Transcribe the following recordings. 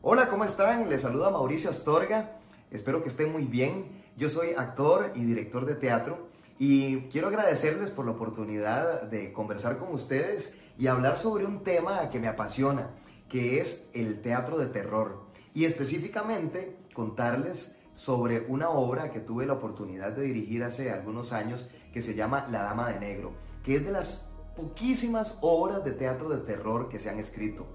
Hola, ¿cómo están? Les saluda Mauricio Astorga. Espero que estén muy bien. Yo soy actor y director de teatro y quiero agradecerles por la oportunidad de conversar con ustedes y hablar sobre un tema que me apasiona, que es el teatro de terror. Y específicamente contarles sobre una obra que tuve la oportunidad de dirigir hace algunos años que se llama La Dama de Negro, que es de las poquísimas obras de teatro de terror que se han escrito.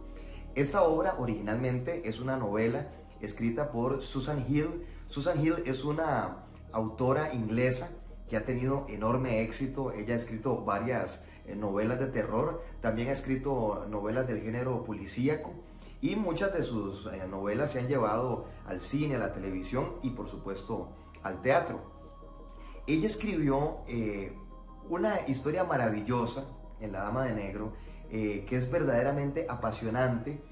Esta obra originalmente es una novela escrita por Susan Hill. Susan Hill es una autora inglesa que ha tenido enorme éxito. Ella ha escrito varias novelas de terror, también ha escrito novelas del género policíaco y muchas de sus novelas se han llevado al cine, a la televisión y por supuesto al teatro. Ella escribió una historia maravillosa en La Dama de Negro, que es verdaderamente apasionante,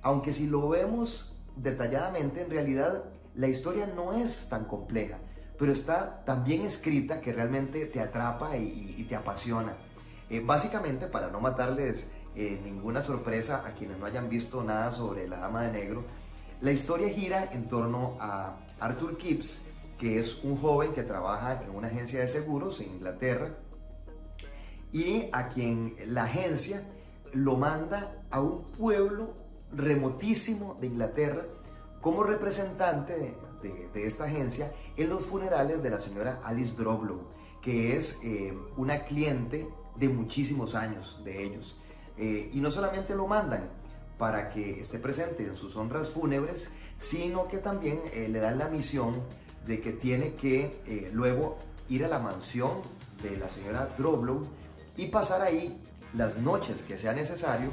aunque si lo vemos detalladamente, en realidad la historia no es tan compleja, pero está tan bien escrita que realmente te atrapa y te apasiona. Básicamente, para no matarles ninguna sorpresa a quienes no hayan visto nada sobre La Dama de Negro, la historia gira en torno a Arthur Kipps, que es un joven que trabaja en una agencia de seguros en Inglaterra y a quien la agencia lo manda a un pueblo remotísimo de Inglaterra como representante de esta agencia en los funerales de la señora Alice Droblow, que es una cliente de muchísimos años de ellos. Y no solamente lo mandan para que esté presente en sus honras fúnebres, sino que también le dan la misión de que tiene que luego ir a la mansión de la señora Droblow y pasar ahí las noches que sea necesario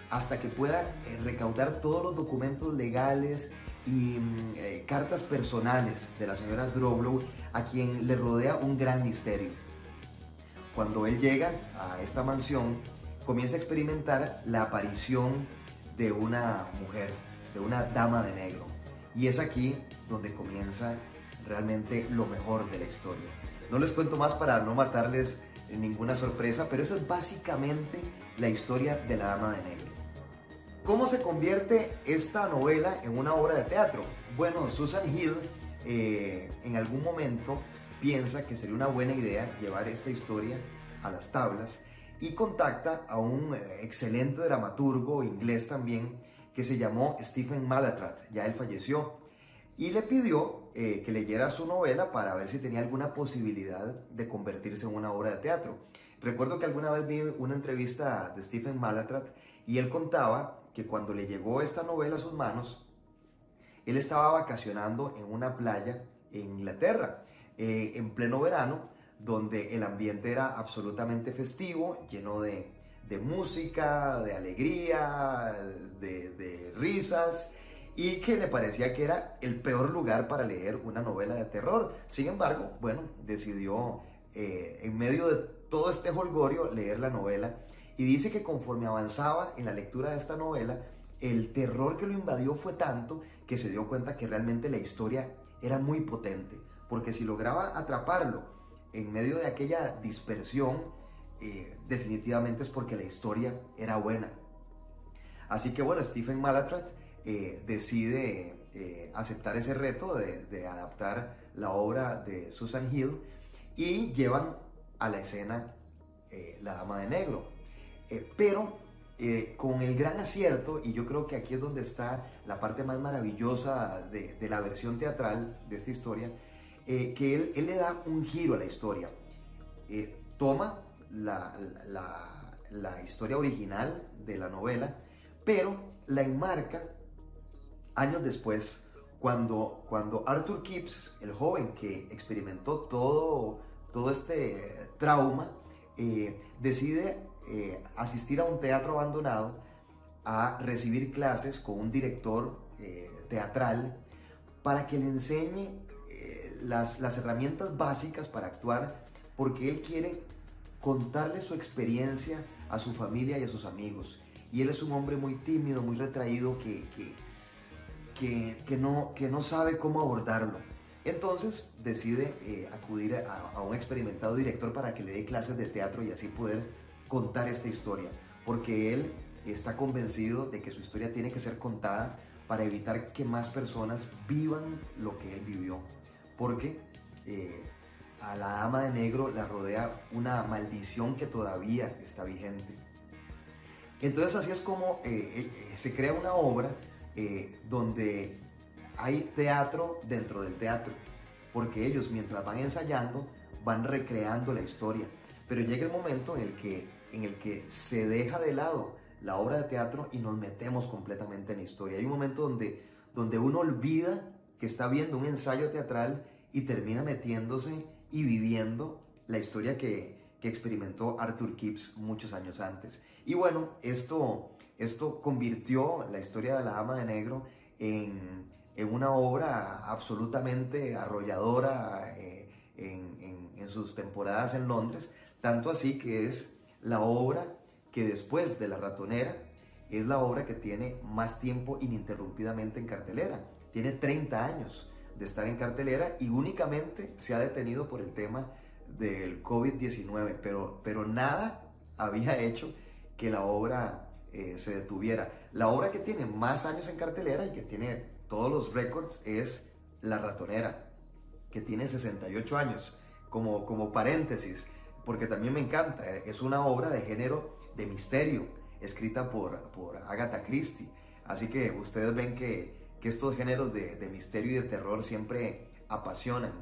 hasta que pueda recaudar todos los documentos legales y cartas personales de la señora Droblow, a quien le rodea un gran misterio. Cuando él llega a esta mansión, comienza a experimentar la aparición de una mujer, de una dama de negro, y es aquí donde comienza realmente lo mejor de la historia. No les cuento más para no matarles ninguna sorpresa, pero esa es básicamente la historia de La Dama de Negro. ¿Cómo se convierte esta novela en una obra de teatro? Bueno, Susan Hill en algún momento piensa que sería una buena idea llevar esta historia a las tablas y contacta a un excelente dramaturgo inglés también que se llamó Stephen Mallatratt, ya él falleció, y le pidió que leyera su novela para ver si tenía alguna posibilidad de convertirse en una obra de teatro. Recuerdo que alguna vez vi una entrevista de Stephen Mallatratt y él contaba que cuando le llegó esta novela a sus manos, él estaba vacacionando en una playa en Inglaterra, en pleno verano, donde el ambiente era absolutamente festivo, lleno de música, de alegría, de risas, y que le parecía que era el peor lugar para leer una novela de terror. Sin embargo, bueno, decidió en medio de todo este jolgorio leer la novela y dice que conforme avanzaba en la lectura de esta novela, el terror que lo invadió fue tanto que se dio cuenta que realmente la historia era muy potente, porque si lograba atraparlo en medio de aquella dispersión, definitivamente es porque la historia era buena. Así que bueno, Stephen Mallatratt decide aceptar ese reto de adaptar la obra de Susan Hill y llevan a la escena La Dama de Negro. Pero con el gran acierto, y yo creo que aquí es donde está la parte más maravillosa de la versión teatral de esta historia, que él le da un giro a la historia. Toma la historia original de la novela, pero la enmarca años después, cuando Arthur Kipps, el joven que experimentó todo este trauma, decide asistir a un teatro abandonado a recibir clases con un director teatral para que le enseñe las herramientas básicas para actuar, porque él quiere contarle su experiencia a su familia y a sus amigos. Y él es un hombre muy tímido, muy retraído, que no sabe cómo abordarlo. Entonces decide acudir a un experimentado director para que le dé clases de teatro y así poder contar esta historia, porque él está convencido de que su historia tiene que ser contada para evitar que más personas vivan lo que él vivió, porque a la Dama de Negro la rodea una maldición que todavía está vigente. Entonces así es como se crea una obra donde hay teatro dentro del teatro, porque ellos mientras van ensayando van recreando la historia, pero llega el momento en el que se deja de lado la obra de teatro y nos metemos completamente en la historia. Hay un momento donde uno olvida que está viendo un ensayo teatral y termina metiéndose y viviendo la historia que experimentó Arthur Kipps muchos años antes. Y bueno, esto convirtió la historia de la Dama de Negro en una obra absolutamente arrolladora en sus temporadas en Londres, tanto así que es la obra que después de La Ratonera es la obra que tiene más tiempo ininterrumpidamente en cartelera. Tiene 30 años de estar en cartelera y únicamente se ha detenido por el tema del COVID-19, pero nada había hecho que la obra se detuviera. La obra que tiene más años en cartelera y que tiene todos los récords es La Ratonera, que tiene 68 años, como paréntesis, porque también me encanta. Es una obra de género de misterio, escrita por Agatha Christie. Así que ustedes ven que estos géneros de misterio y de terror siempre apasionan.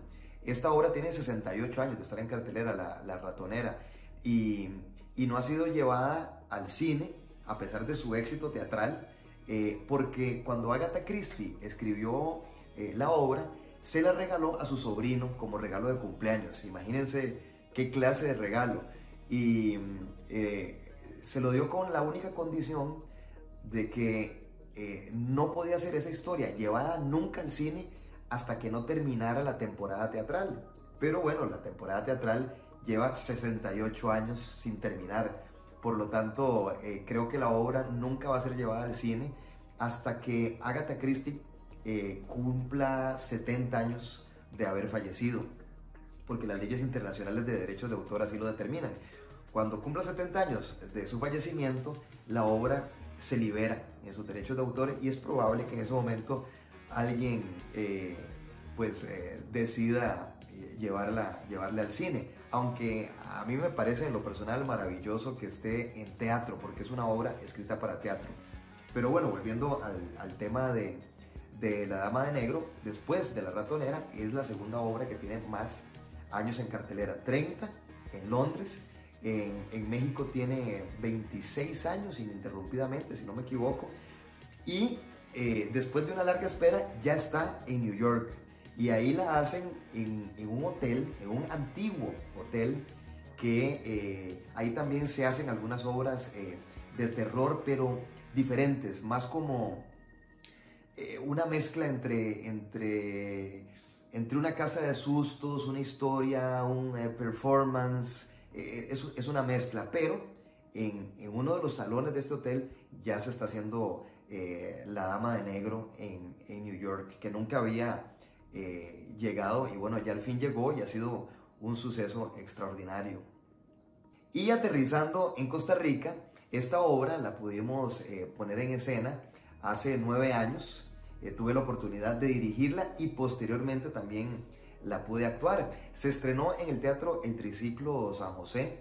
Esta obra tiene 68 años de estar en cartelera, La Ratonera, y no ha sido llevada al cine, a pesar de su éxito teatral, porque cuando Agatha Christie escribió la obra, se la regaló a su sobrino como regalo de cumpleaños. Imagínense qué clase de regalo. Y se lo dio con la única condición de que no podía ser esa historia llevada nunca al cine hasta que no terminara la temporada teatral. Pero bueno, la temporada teatral lleva 68 años sin terminar. Por lo tanto, creo que la obra nunca va a ser llevada al cine hasta que Agatha Christie cumpla 70 años de haber fallecido, porque las leyes internacionales de derechos de autor así lo determinan. Cuando cumpla 70 años de su fallecimiento, la obra se libera en sus derechos de autor y es probable que en ese momento alguien decida llevarla al cine, aunque a mí me parece en lo personal maravilloso que esté en teatro, porque es una obra escrita para teatro. Pero bueno, volviendo al tema de La Dama de Negro, después de La Ratonera, es la segunda obra que tiene más años en cartelera, 30 en Londres. En México tiene 26 años ininterrumpidamente, si no me equivoco, y después de una larga espera ya está en New York, y ahí la hacen en un hotel, en un antiguo hotel, que ahí también se hacen algunas obras de terror, pero diferentes, más como una mezcla entre una casa de sustos, una historia, un performance. Es una mezcla, pero en uno de los salones de este hotel ya se está haciendo La Dama de Negro en New York, que nunca había llegado, y bueno, ya al fin llegó y ha sido un suceso extraordinario. Y aterrizando en Costa Rica, esta obra la pudimos poner en escena hace 9 años. Tuve la oportunidad de dirigirla y posteriormente también la pude actuar. Se estrenó en el Teatro El Triciclo San José,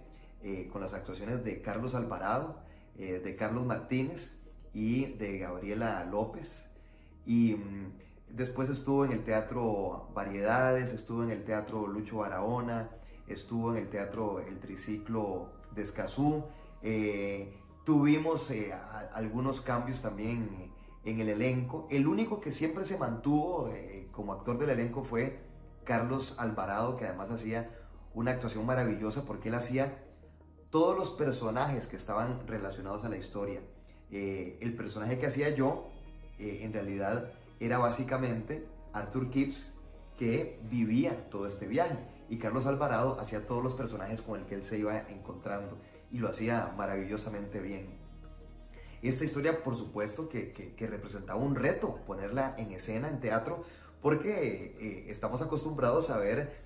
con las actuaciones de Carlos Alvarado, de Carlos Martínez y de Gabriela López. Y después estuvo en el Teatro Variedades, estuvo en el Teatro Lucho Barahona, estuvo en el Teatro El Triciclo de Escazú. Tuvimos algunos cambios también en el elenco. El único que siempre se mantuvo como actor del elenco fue Carlos Alvarado, que además hacía una actuación maravillosa porque él hacía todos los personajes que estaban relacionados a la historia. El personaje que hacía yo, en realidad, era básicamente Arthur Kipps, que vivía todo este viaje, y Carlos Alvarado hacía todos los personajes con el que él se iba encontrando, y lo hacía maravillosamente bien. Esta historia, por supuesto, que representaba un reto ponerla en escena, en teatro, porque estamos acostumbrados a ver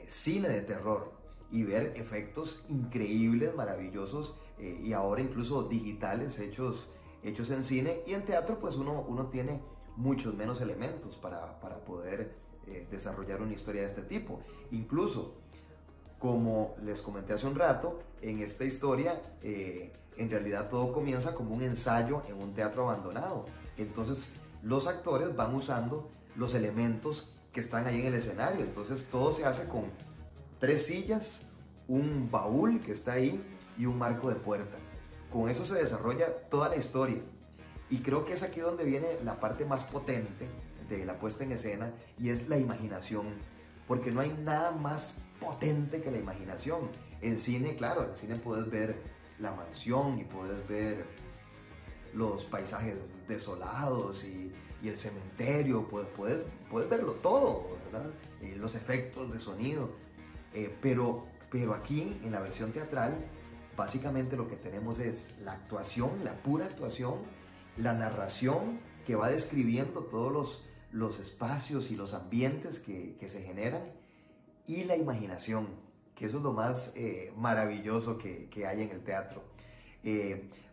cine de terror y ver efectos increíbles, maravillosos, y ahora incluso digitales hechos en cine, y en teatro pues uno tiene muchos menos elementos para poder desarrollar una historia de este tipo. Incluso, como les comenté hace un rato, en esta historia en realidad todo comienza como un ensayo en un teatro abandonado. Entonces los actores van usando los elementos que están ahí en el escenario. Entonces todo se hace con 3 sillas, un baúl que está ahí y un marco de puerta. Con eso se desarrolla toda la historia. Y creo que es aquí donde viene la parte más potente de la puesta en escena, y es la imaginación. Porque no hay nada más potente que la imaginación. En cine, claro, en cine puedes ver la mansión y puedes ver los paisajes desolados y el cementerio, puedes verlo todo, ¿verdad? Los efectos de sonido. Pero aquí, en la versión teatral, básicamente lo que tenemos es la actuación, la pura actuación, la narración que va describiendo todos los espacios y los ambientes que se generan, y la imaginación, que eso es lo más maravilloso que hay en el teatro.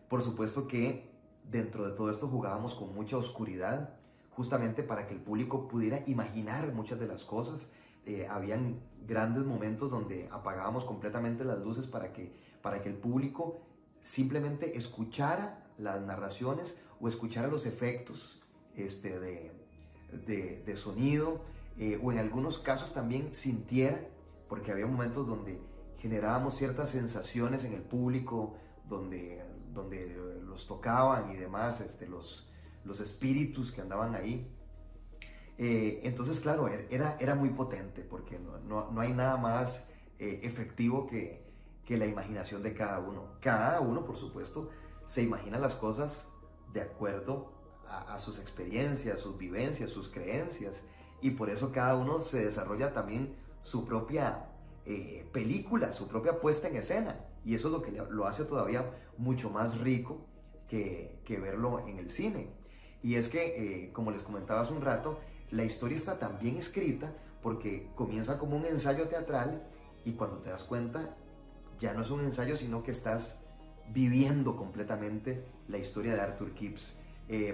Por supuesto que dentro de todo esto jugábamos con mucha oscuridad, justamente para que el público pudiera imaginar muchas de las cosas. Habían grandes momentos donde apagábamos completamente las luces para que el público simplemente escuchara las narraciones o escuchara los efectos de sonido, o en algunos casos también sintiera, porque había momentos donde generábamos ciertas sensaciones en el público, donde los tocaban y demás, los espíritus que andaban ahí. Entonces, claro, era muy potente, porque no hay nada más efectivo que la imaginación de cada uno. Cada uno, por supuesto, se imagina las cosas de acuerdo a sus experiencias, sus vivencias, sus creencias, y por eso cada uno se desarrolla también su propia película, su propia puesta en escena, y eso es lo que lo hace todavía mucho más rico que verlo en el cine. Y es que, como les comentaba hace un rato, la historia está tan bien escrita porque comienza como un ensayo teatral, y cuando te das cuenta ya no es un ensayo, sino que estás viviendo completamente la historia de Arthur Kipps.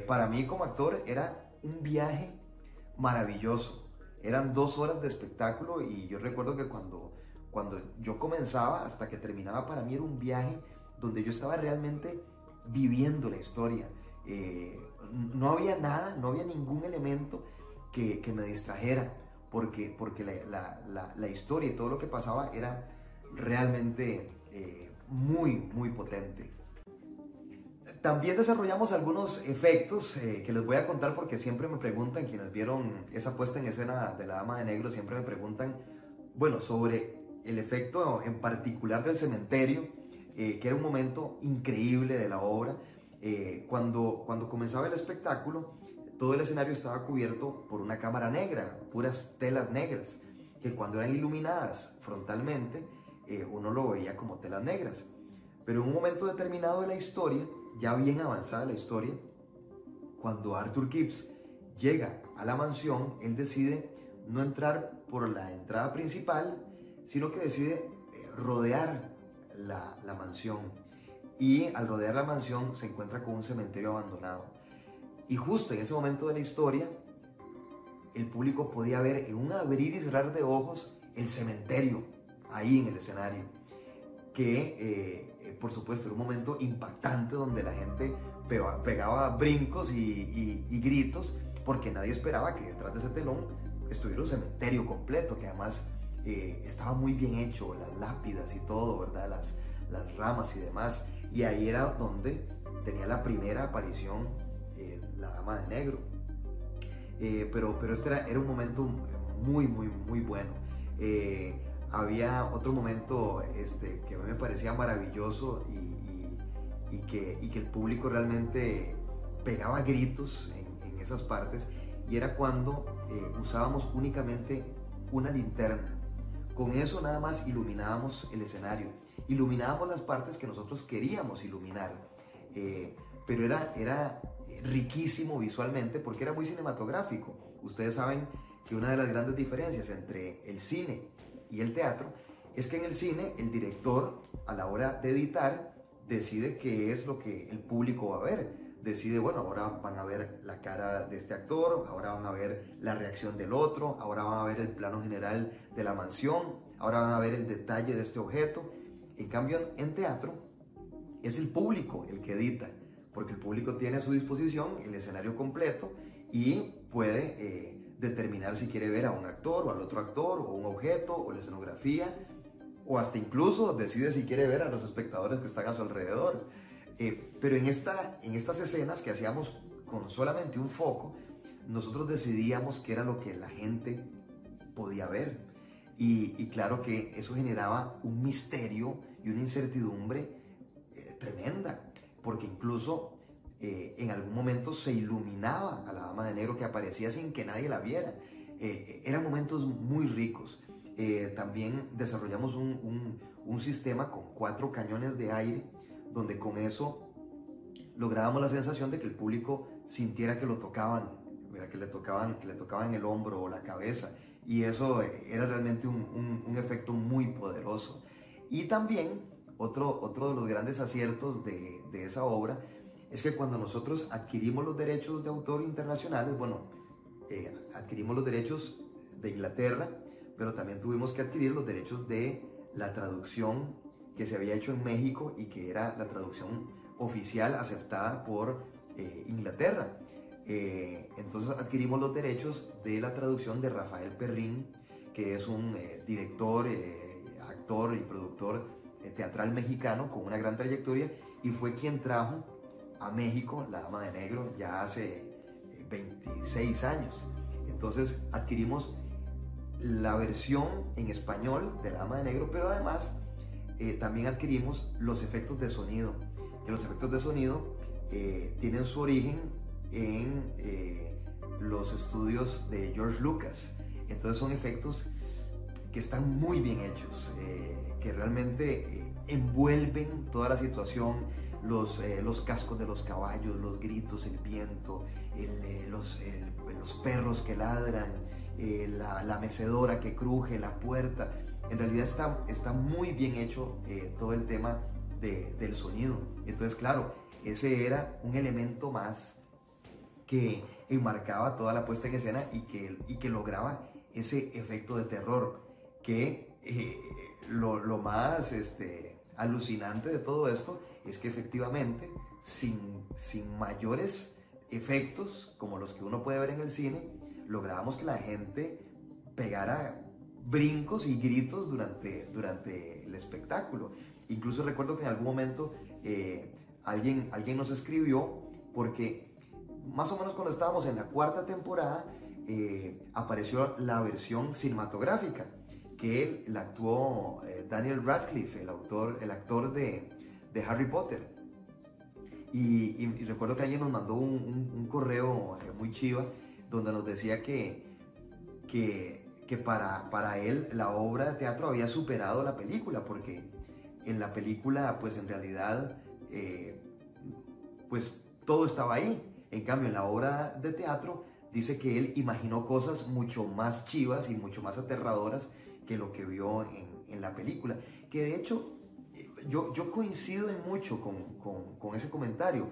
Para mí como actor era un viaje maravilloso. Eran 2 horas de espectáculo, y yo recuerdo que cuando yo comenzaba hasta que terminaba, para mí era un viaje donde yo estaba realmente viviendo la historia. No había nada, no había ningún elemento que me distrajera, porque la historia y todo lo que pasaba era realmente muy potente. También desarrollamos algunos efectos que les voy a contar, porque siempre me preguntan, quienes vieron esa puesta en escena de La Dama de Negro, siempre me preguntan, bueno, sobre el efecto en particular del cementerio, que era un momento increíble de la obra. Cuando comenzaba el espectáculo, todo el escenario estaba cubierto por una cámara negra, puras telas negras, que cuando eran iluminadas frontalmente, uno lo veía como telas negras. Pero en un momento determinado de la historia, ya bien avanzada la historia, cuando Arthur Kipps llega a la mansión, él decide no entrar por la entrada principal, sino que decide rodear la mansión. Y al rodear la mansión se encuentra con un cementerio abandonado. Y justo en ese momento de la historia, el público podía ver en un abrir y cerrar de ojos el cementerio ahí en el escenario, que por supuesto era un momento impactante, donde la gente pegaba brincos y gritos, porque nadie esperaba que detrás de ese telón estuviera un cementerio completo, que además estaba muy bien hecho, las lápidas y todo, ¿verdad? Las ramas y demás. Y ahí era donde tenía la primera aparición la Dama de Negro. Pero este era un momento muy bueno. Había otro momento que a mí me parecía maravilloso, y que el público realmente pegaba gritos en esas partes, y era cuando usábamos únicamente una linterna. Con eso nada más iluminábamos el escenario, iluminábamos las partes que nosotros queríamos iluminar, pero era riquísimo visualmente, porque era muy cinematográfico. Ustedes saben que una de las grandes diferencias entre el cine y el teatro es que en el cine el director, a la hora de editar, decide qué es lo que el público va a ver. decide, bueno, ahora van a ver la cara de este actor, ahora van a ver la reacción del otro, ahora van a ver el plano general de la mansión, ahora van a ver el detalle de este objeto. En cambio, en teatro es el público el que edita, porque el público tiene a su disposición el escenario completo y puede determinar si quiere ver a un actor o al otro actor, o un objeto, o la escenografía, o hasta incluso decide si quiere ver a los espectadores que están a su alrededor. Pero en estas escenas que hacíamos con solamente un foco, nosotros decidíamos qué era lo que la gente podía ver. Y claro que eso generaba un misterio y una incertidumbre tremenda, porque incluso en algún momento se iluminaba a la dama de negro que aparecía sin que nadie la viera. Eran momentos muy ricos. También desarrollamos un sistema con 4 cañones de aire, donde con eso lográbamos la sensación de que el público sintiera que lo tocaban, que le tocaban el hombro o la cabeza, y eso era realmente un efecto muy poderoso. Y también otro de los grandes aciertos de esa obra es que cuando nosotros adquirimos los derechos de autor internacionales, bueno, adquirimos los derechos de Inglaterra, pero también tuvimos que adquirir los derechos de la traducción que se había hecho en México y que era la traducción oficial aceptada por Inglaterra. Entonces adquirimos los derechos de la traducción de Rafael Perrín, que es un director, actor y productor teatral mexicano con una gran trayectoria, y fue quien trajo a México La Dama de Negro ya hace 26 años. Entonces adquirimos la versión en español de La Dama de Negro, pero además también adquirimos los efectos de sonido, que los efectos de sonido tienen su origen en los estudios de George Lucas. Entonces son efectos que están muy bien hechos, que realmente envuelven toda la situación, los cascos de los caballos, los gritos, el viento, los perros que ladran, la mecedora que cruje, la puerta. En realidad está muy bien hecho todo el tema del sonido. Entonces, claro, ese era un elemento más que enmarcaba toda la puesta en escena y que lograba ese efecto de terror, que lo más alucinante de todo esto es que efectivamente, sin mayores efectos como los que uno puede ver en el cine, lográbamos que la gente pegara brincos y gritos durante el espectáculo. Incluso recuerdo que en algún momento alguien nos escribió, porque más o menos cuando estábamos en la 4ª temporada apareció la versión cinematográfica, que la actuó Daniel Radcliffe, el actor de Harry Potter. Y recuerdo que alguien nos mandó un correo muy chiva, donde nos decía que para él la obra de teatro había superado la película, porque en la película pues en realidad pues todo estaba ahí. En cambio, en la obra de teatro dice que él imaginó cosas mucho más chivas y mucho más aterradoras que lo que vio en la película. Que de hecho yo coincido en mucho con ese comentario.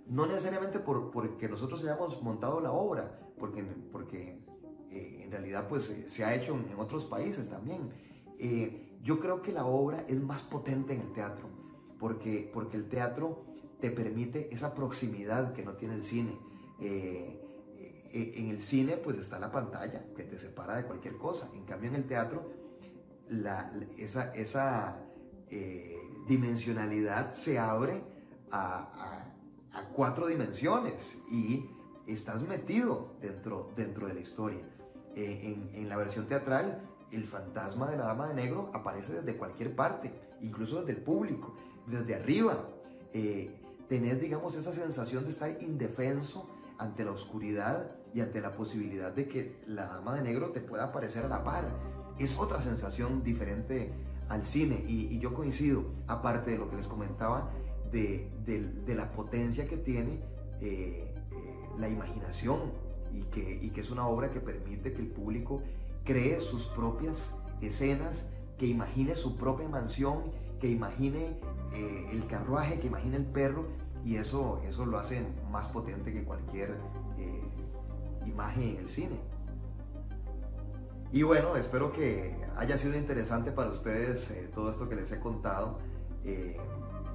No necesariamente porque nosotros hayamos montado la obra, porque en realidad pues se ha hecho en otros países también. Yo creo que la obra es más potente en el teatro, porque el teatro te permite esa proximidad que no tiene el cine. En el cine pues está la pantalla que te separa de cualquier cosa. En cambio en el teatro esa dimensionalidad se abre a 4 dimensiones y estás metido dentro de la historia. En la versión teatral, el fantasma de la Dama de Negro aparece desde cualquier parte, incluso desde el público, desde arriba. Tenés, digamos, esa sensación de estar indefenso ante la oscuridad y ante la posibilidad de que la Dama de Negro te pueda aparecer a la par. Es otra sensación diferente al cine, y yo coincido, aparte de lo que les comentaba, de la potencia que tiene la imaginación, y que es una obra que permite que el público cree sus propias escenas, que imagine su propia mansión, que imagine el carruaje, que imagine el perro, y eso lo hace más potente que cualquier imagen en el cine. Y bueno, espero que haya sido interesante para ustedes todo esto que les he contado.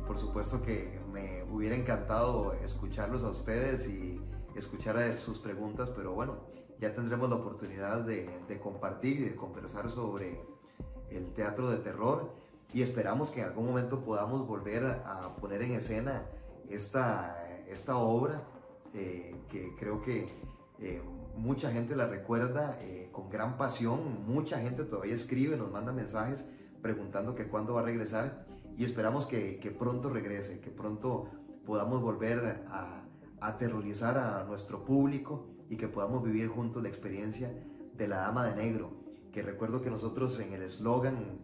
Por supuesto que me hubiera encantado escucharlos a ustedes y escuchar sus preguntas, pero bueno, ya tendremos la oportunidad de compartir y de conversar sobre el teatro de terror, y esperamos que en algún momento podamos volver a poner en escena esta obra que creo que mucha gente la recuerda con gran pasión. Mucha gente todavía escribe, nos manda mensajes preguntando que cuándo va a regresar, y esperamos que pronto regrese, que pronto podamos volver a aterrorizar a nuestro público y que podamos vivir juntos la experiencia de La Dama de Negro, que recuerdo que nosotros en el eslogan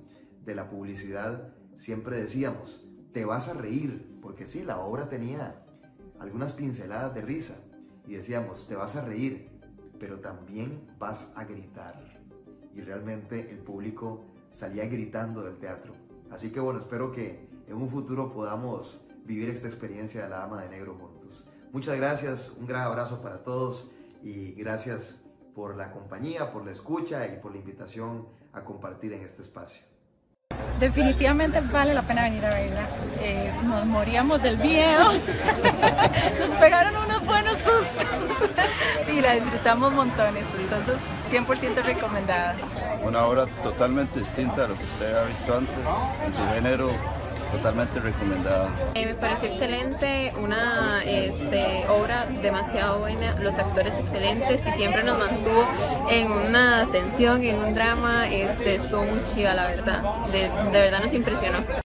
de la publicidad siempre decíamos: te vas a reír, porque sí, la obra tenía algunas pinceladas de risa, y decíamos: te vas a reír, pero también vas a gritar. Y realmente el público salía gritando del teatro. Así que bueno, espero que en un futuro podamos vivir esta experiencia de La Dama de Negro juntos. Muchas gracias, un gran abrazo para todos y gracias por la compañía, por la escucha y por la invitación a compartir en este espacio. Definitivamente vale la pena venir a verla. Nos moríamos del miedo, nos pegaron unos buenos sustos y la disfrutamos montones, entonces 100% recomendada. Una obra totalmente distinta a lo que usted ha visto antes, en su género, totalmente recomendada. Me pareció excelente, una obra demasiado buena, los actores excelentes y siempre nos mantuvo en una tensión, en un drama, estuvo muy chiva la verdad, de verdad nos impresionó.